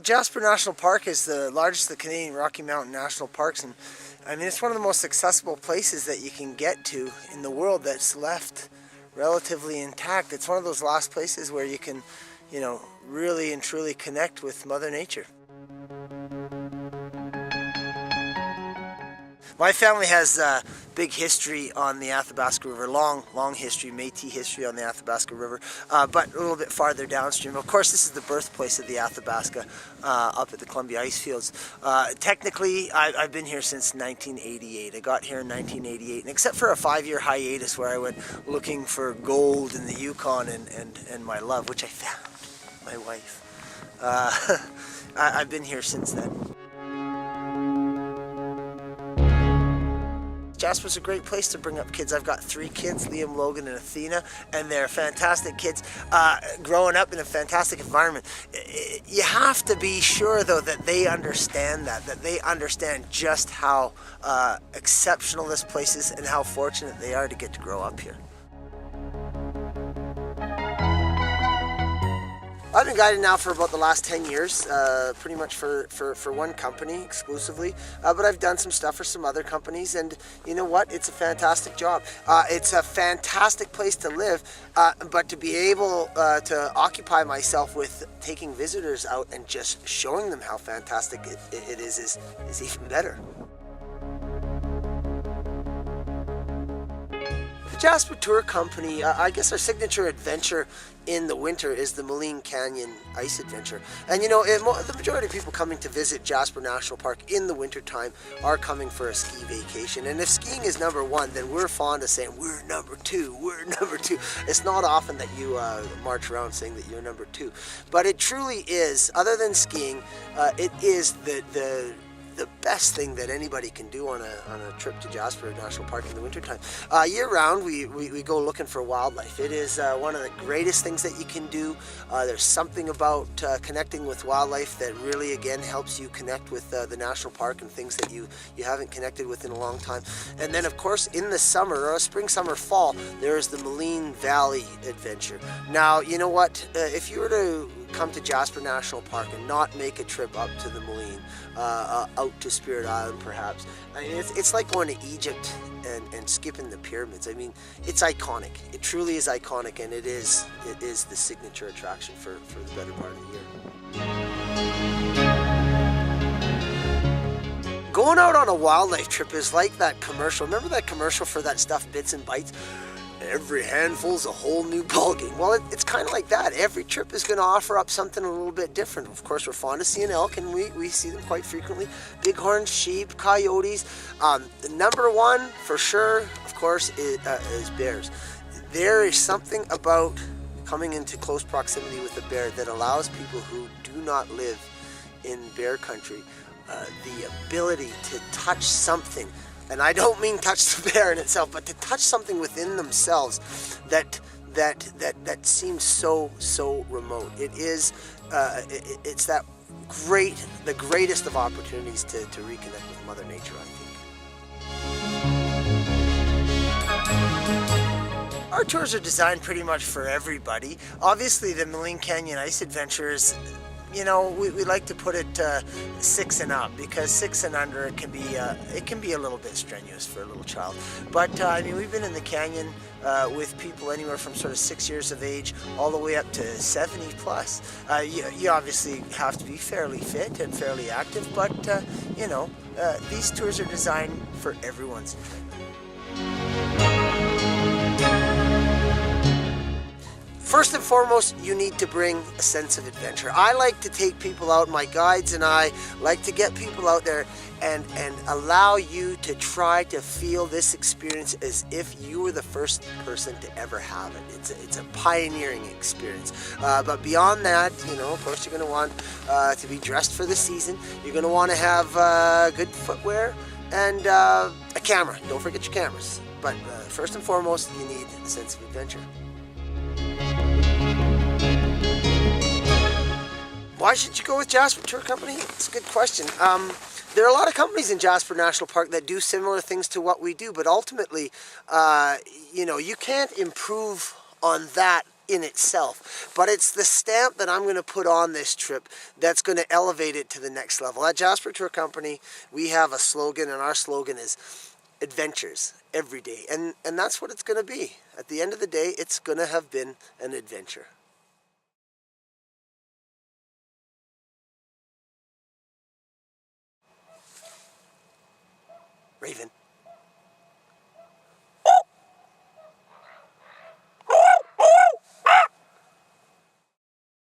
Jasper National Park is the largest of the Canadian Rocky Mountain National Parks, and I mean it's one of the most accessible places that you can get to in the world that's left relatively intact. It's one of those last places where you can, you know, really and truly connect with Mother Nature. My family has a big history on the Athabasca River, long history, Métis history on the Athabasca River, but a little bit farther downstream. Of course, this is the birthplace of the Athabasca, up at the Columbia Ice Fields. Technically, I've been here since 1988. I got here in 1988, and except for a 5-year hiatus where I went looking for gold in the Yukon and my love, which I found, my wife. I've been here since then. Jasper's a great place to bring up kids. I've got 3 kids, Liam, Logan, and Athena, and they're fantastic kids growing up in a fantastic environment. You have to be sure, though, that they understand that they understand just how exceptional this place is and how fortunate they are to get to grow up here. I've been guiding now for about the last 10 years, pretty much for one company exclusively, but I've done some stuff for some other companies, and you know what? It's a fantastic job. It's a fantastic place to live, but to be able to occupy myself with taking visitors out and just showing them how fantastic it is even better. The Jasper Tour Company, I guess our signature adventure in the winter is the Maligne Canyon ice adventure. And you know, the majority of people coming to visit Jasper National Park in the wintertime are coming for a ski vacation. And if skiing is number 1, then we're fond of saying we're number 2, we're number 2. It's not often that you march around saying that you're number 2. But it truly is, other than skiing, it is the best thing that anybody can do on a trip to Jasper National Park in the wintertime. Year-round, we go looking for wildlife. It is one of the greatest things that you can do. There's something about connecting with wildlife that really, again, helps you connect with the national park and things that you haven't connected with in a long time. And then, of course, in the summer, or spring, summer, fall, there is the Maligne Valley adventure. Now, you know what? If you were to come to Jasper National Park and not make a trip up to the Maligne, out to Spirit Island perhaps, I mean, it's like going to Egypt and skipping the pyramids. I mean, it's iconic. It truly is iconic, and it is the signature attraction for the better part of the year. Going out on a wildlife trip is like that commercial. Remember that commercial for that stuff, Bits and Bites? Every handful's a whole new ballgame. Well, it's kind of like that. Every trip is going to offer up something a little bit different. Of course, we're fond of seeing elk, and we see them quite frequently. Bighorn, sheep, coyotes. The number 1, for sure, of course, is bears. There is something about coming into close proximity with a bear that allows people who do not live in bear country the ability to touch something. And I don't mean touch the bear in itself, but to touch something within themselves that seems so remote. It is it's the greatest of opportunities to reconnect with Mother Nature, I think. Our tours are designed pretty much for everybody. Obviously, the Maligne Canyon Ice Adventure is, you know, we like to put it 6 and up, because 6 and under it can be a little bit strenuous for a little child. But I mean, we've been in the canyon with people anywhere from sort of 6 years of age all the way up to 70 plus. You obviously have to be fairly fit and fairly active, but you know, these tours are designed for everyone's enjoyment. First and foremost, you need to bring a sense of adventure. I like to take people out, my guides and I like to get people out there and allow you to try to feel this experience as if you were the first person to ever have it. It's a pioneering experience. But beyond that, you know, of course, you're going to want to be dressed for the season. You're going to want to have good footwear and a camera. Don't forget your cameras. But first and foremost, you need a sense of adventure. Why should you go with Jasper Tour Company? It's a good question. There are a lot of companies in Jasper National Park that do similar things to what we do, but ultimately, you know, you can't improve on that in itself, but it's the stamp that I'm going to put on this trip that's going to elevate it to the next level. At Jasper Tour Company, we have a slogan, and our slogan is adventures every day, and that's what it's going to be. At the end of the day, it's going to have been an adventure. Raven.